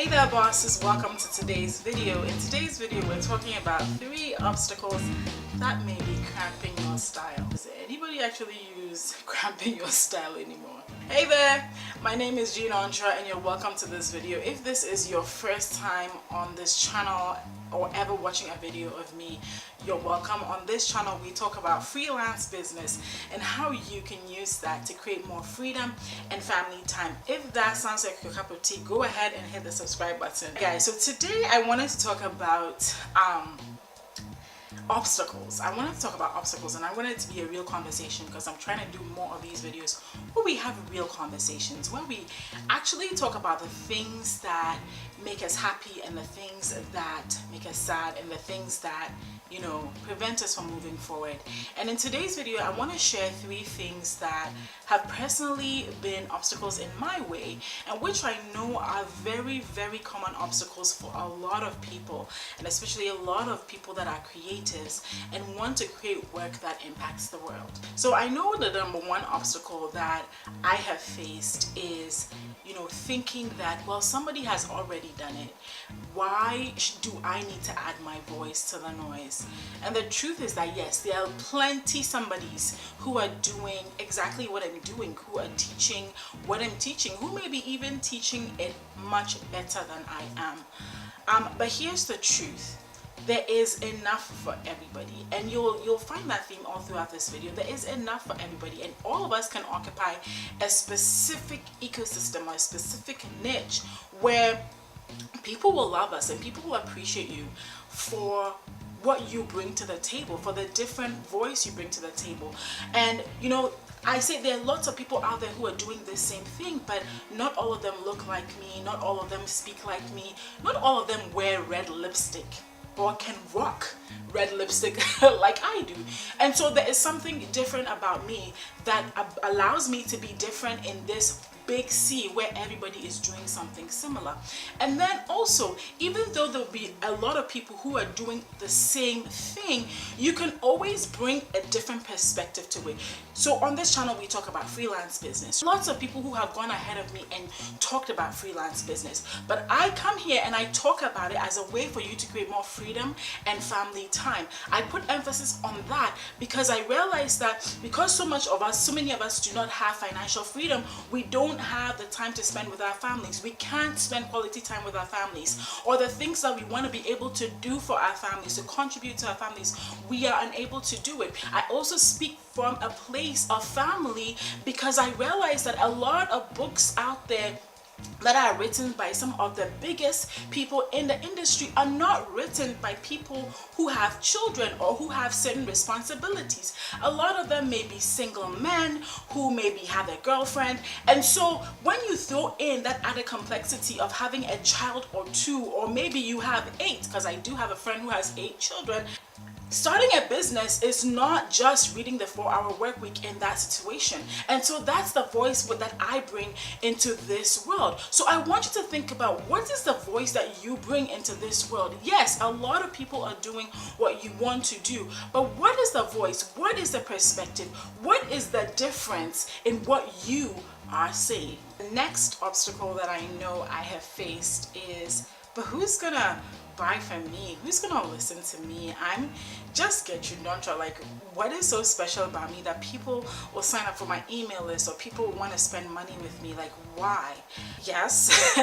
Hey there bosses, welcome to today's video. In today's video we're talking about 3 obstacles that may be cramping your style. Does anybody actually use cramping your style anymore? Hey there, my name is Gina and you're welcome to this video. If this is your first time on this channel or ever watching a video of me, you're welcome. On this channel we talk about freelance business and how you can use that to create more freedom and family time. If that sounds like your cup of tea, go ahead and hit the subscribe button. Guys, so today I wanted to talk about obstacles. I wanted to talk about obstacles, and I wanted it to be a real conversation because I'm trying to do more of these videos where we have real conversations, where we actually talk about the things that make us happy and the things that make us sad and the things that, you know, prevent us from moving forward. And in today's video I want to share 3 things that have personally been obstacles in my way, and which I know are very, very common obstacles for a lot of people, and especially a lot of people that are creatives and want to create work that impacts the world. So I know the number one obstacle that I have faced is, you know, thinking that, well, somebody has already done it. Why do I need to add my voice to the noise? And the truth is that yes, there are plenty somebodies who are doing exactly what I'm doing, who are teaching what I'm teaching, who may be even teaching it much better than I am. But here's the truth. There is enough for everybody, and you'll find that theme all throughout this video. There is enough for everybody, and all of us can occupy a specific ecosystem or a specific niche where people will love us and people will appreciate you for what you bring to the table, for the different voice you bring to the table. And you know, I say there are lots of people out there who are doing the same thing, but not all of them look like me, not all of them speak like me, not all of them wear red lipstick or can rock red lipstick like I do. And so there is something different about me that allows me to be different in this big sea where everybody is doing something similar. And then also, even though there'll be a lot of people who are doing the same thing, you can always bring a different perspective to it. So on this channel we talk about freelance business. Lots of people who have gone ahead of me and talked about freelance business, but I come here and I talk about it as a way for you to create more freedom and family time. I put emphasis on that because I realize that because so many of us do not have financial freedom, we don't have the time to spend with our families. We can't spend quality time with our families, or the things that we want to be able to do for our families, to contribute to our families, we are unable to do it. I also speak from a place of family because I realize that a lot of books out there that are written by some of the biggest people in the industry are not written by people who have children or who have certain responsibilities. A lot of them may be single men who maybe have a girlfriend, and so when you throw in that added complexity of having a child or 2, or maybe you have 8, because I do have a friend who has 8 children, starting a business is not just reading the 4-hour work week in that situation. And so that's the voice that I bring into this world. So I want you to think about, what is the voice that you bring into this world? Yes, a lot of people are doing what you want to do, but what is the voice? What is the perspective? What is the difference in what you are saying? The next obstacle that I know I have faced is, but who's gonna buy from me? Who's gonna listen to me? I'm just get you nonchalant. Like, what is so special about me that people will sign up for my email list, or people want to spend money with me? Like, why? Yes,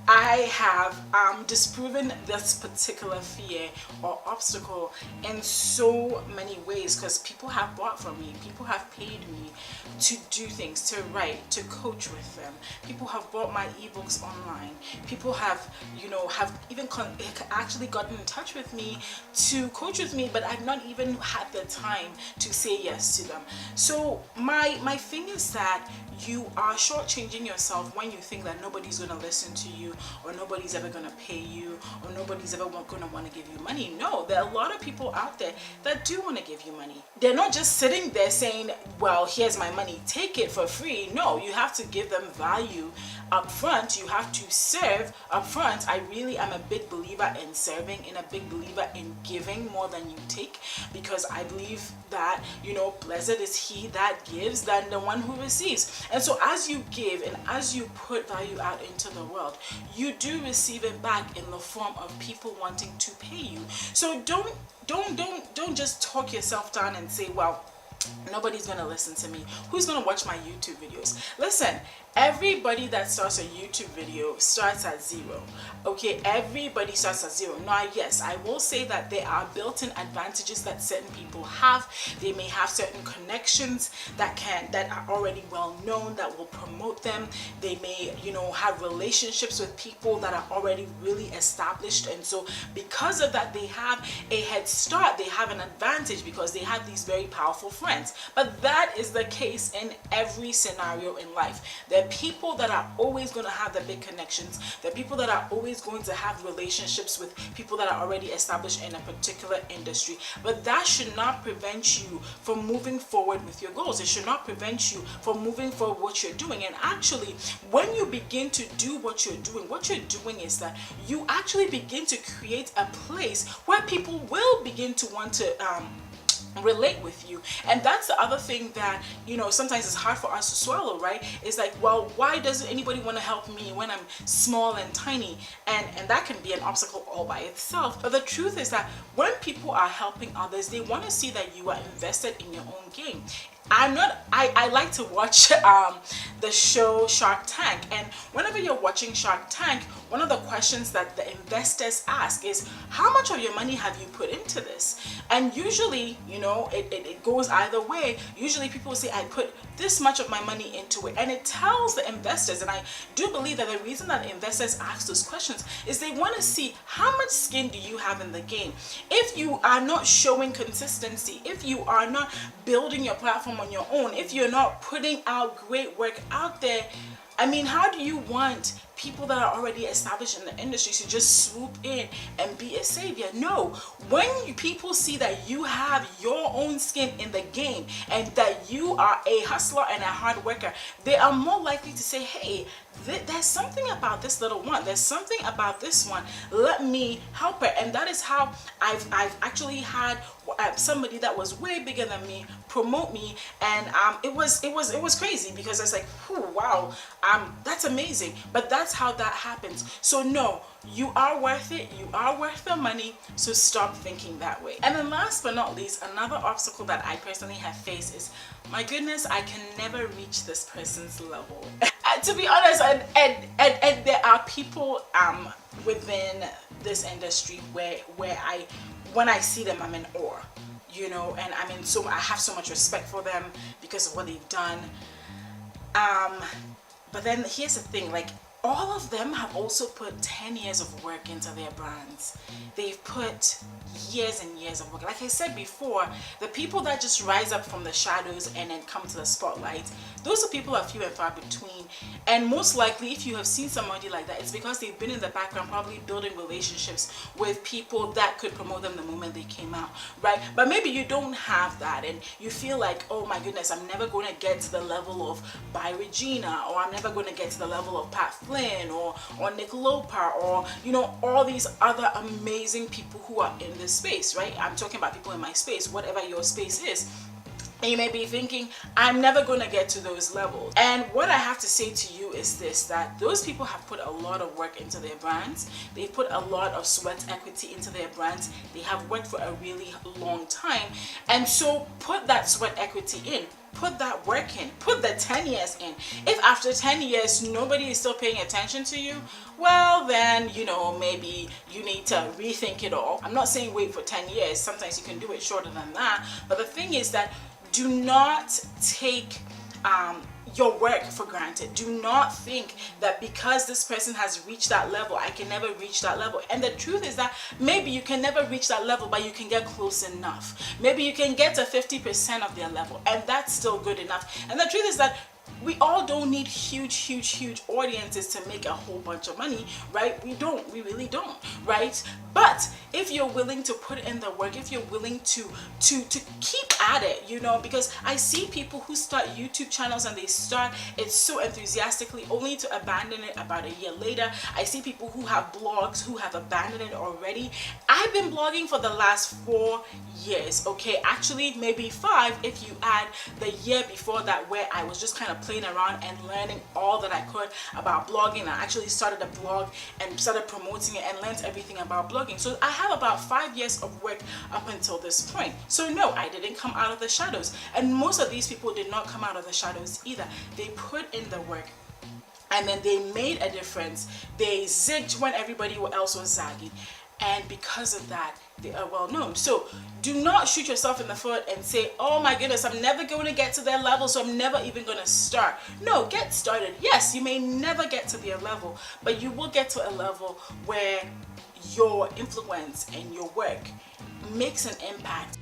I have disproven this particular fear or obstacle in so many ways, because people have bought from me, people have paid me to do things, to write, to coach with them. People have bought my ebooks online. People have, you know, have even actually gotten in touch with me to coach with me, but I've not even had the time to say yes to them. So my thing is that you are shortchanging yourself when you think that nobody's going to listen to you, or nobody's ever going to pay you, or nobody's ever going to want to give you money. No, there are a lot of people out there that do want to give you money. They're not just sitting there saying, well, here's my money, take it for free. No, you have to give them value up front. You have to serve up front. I really am a big believer in in serving, and a big believer in giving more than you take, because I believe that, you know, blessed is he that gives than the one who receives. And so as you give and as you put value out into the world, you do receive it back in the form of people wanting to pay you. So don't just talk yourself down and say, well, nobody's gonna listen to me. Who's gonna watch my YouTube videos? Listen, everybody that starts a YouTube video starts at zero. Okay, everybody starts at zero. Now, yes, I will say that there are built-in advantages that certain people have. They may have certain connections that are already well known, that will promote them. They may, you know, have relationships with people that are already really established, and so because of that, they have a head start. They have an advantage because they have these very powerful friends. But that is the case in every scenario in life. There are people that are always going to have the big connections. There are people that are always going to have relationships with people that are already established in a particular industry. But that should not prevent you from moving forward with your goals. It should not prevent you from moving forward what you're doing. And actually, when you begin to do what you're doing is that you actually begin to create a place where people will begin to want to relate with you. And that's the other thing that, you know, sometimes it's hard for us to swallow, right? It's like, well, why doesn't anybody want to help me when I'm small and tiny? And that can be an obstacle all by itself. But the truth is that when people are helping others, they want to see that you are invested in your own game. I like to watch the show Shark Tank, and whenever you're watching Shark Tank, one of the questions that the investors ask is, how much of your money have you put into this? And usually, you know, it goes either way. Usually people say, I put this much of my money into it, and it tells the investors, and I do believe that the reason that investors ask those questions is they want to see how much skin do you have in the game. If you are not showing consistency, if you are not building your platform on your own, if you're not putting out great work out there, I mean, how do you want people that are already established in the industry to just swoop in and be a savior? No. When people see that you have your own skin in the game and that you are a hustler and a hard worker, they are more likely to say, hey, there's something about this little one, there's something about this one, let me help her. And that is how I've actually had somebody that was way bigger than me promote me, and it was crazy, because I was like, wow, that's amazing. But that's how that happens. So no, you are worth it, you are worth the money, so stop thinking that way. And then last but not least, another obstacle that I personally have faced is, my goodness, I can never reach this person's level. To be honest, and there are people within this industry where when I see them, I'm in awe, you know, and I have so much respect for them because of what they've done. But then here's the thing, like, all of them have also put 10 years of work into their brands. They've put years and years of work. Like I said before, the people that just rise up from the shadows and then come to the spotlight, those are people are few and far between. And most likely, if you have seen somebody like that, it's because they've been in the background probably building relationships with people that could promote them the moment they came out, right? But maybe you don't have that and you feel like, oh my goodness, I'm never going to get to the level of By Regina, or I'm never going to get to the level of Pat Flynn or Nick Loper, or, you know, all these other amazing people who are in this space, right? I'm talking about people in my space, whatever your space is. And you may be thinking, I'm never going to get to those levels. And what I have to say to you is this, that those people have put a lot of work into their brands. They've put a lot of sweat equity into their brands. They have worked for a really long time. And so put that sweat equity in. Put that work in. Put the 10 years in. If after 10 years nobody is still paying attention to you, well then, you know, maybe you need to rethink it all. I'm not saying wait for 10 years. Sometimes you can do it shorter than that. But the thing is that do not take your work for granted. Do not think that because this person has reached that level, I can never reach that level. And the truth is that maybe you can never reach that level, but you can get close enough. Maybe you can get to 50% of their level, and that's still good enough. And the truth is that we all don't need huge audiences to make a whole bunch of money, right? We really don't, right? But if you're willing to put in the work, if you're willing to keep at it, you know, because I see people who start YouTube channels and they start it so enthusiastically only to abandon it about a year later. I see people who have blogs who have abandoned it already. I've been blogging for the last 4 years, okay, actually maybe 5 if you add the year before that, where I was just kind of playing around and learning all that I could about blogging. I actually started a blog and started promoting it and learned everything about blogging. So I have about 5 years of work up until this point. So no, I didn't come out of the shadows, and most of these people did not come out of the shadows either. They put in the work, and then they made a difference. They zigged when everybody else was zagging, and because of that, they are well known. So do not shoot yourself in the foot and say, oh my goodness, I'm never going to get to their level, so I'm never even going to start. No, get started. Yes, you may never get to their level, but you will get to a level where your influence and your work makes an impact